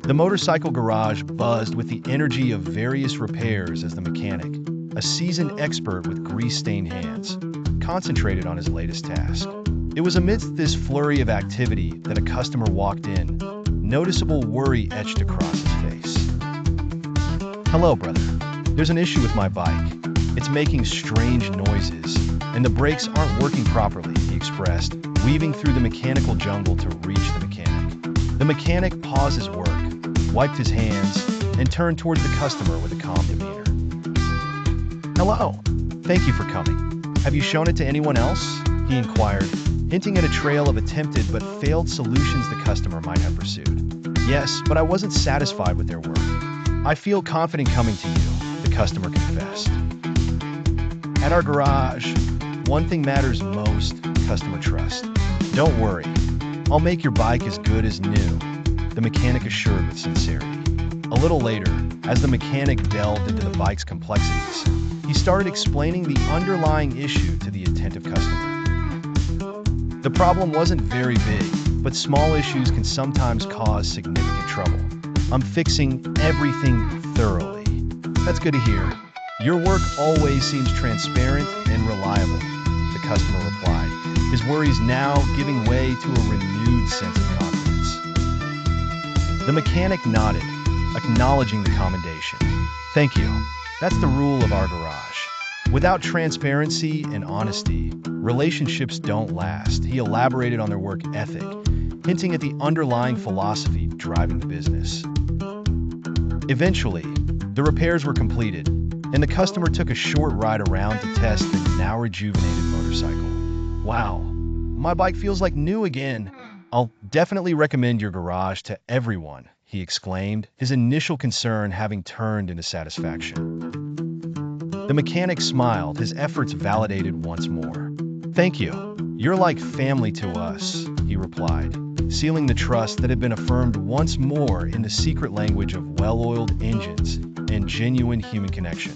The motorcycle garage buzzed with the energy of various repairs as the mechanic, a seasoned expert with grease-stained hands, concentrated on his latest task. It was amidst this flurry of activity that a customer walked in, noticeable worry etched across his face. "Hello, brother. There's an issue with my bike. It's making strange noises, and the brakes aren't working properly," he expressed, weaving through the mechanical jungle to reach the mechanic. The mechanic paused his work, wiped his hands, and turned towards the customer with a calm demeanor. "Hello. Thank you for coming. Have you shown it to anyone else?" he inquired, hinting at a trail of attempted but failed solutions the customer might have pursued. "Yes, but I wasn't satisfied with their work. I feel confident coming to you," the customer confessed. "At our garage, one thing matters most, customer trust. Don't worry, I'll make your bike as good as new," the mechanic assured with sincerity. A little later, as the mechanic delved into the bike's complexities, he started explaining the underlying issue to the attentive customer. The problem wasn't very big, but small issues can sometimes cause significant trouble. "I'm fixing everything thoroughly." "That's good to hear. Your work always seems transparent and reliable," the customer replied, his worries now giving way to a renewed sense of confidence. The mechanic nodded, acknowledging the commendation. "Thank you. That's the rule of our garage. Without transparency and honesty, relationships don't last," he elaborated on their work ethic, hinting at the underlying philosophy driving the business. Eventually, the repairs were completed, and the customer took a short ride around to test the now rejuvenated motorcycle. "Wow, my bike feels like new again. I'll definitely recommend your garage to everyone," he exclaimed, his initial concern having turned into satisfaction. The mechanic smiled, his efforts validated once more. "Thank you. You're like family to us," he replied, sealing the trust that had been affirmed once more in the secret language of well-oiled engines and genuine human connection.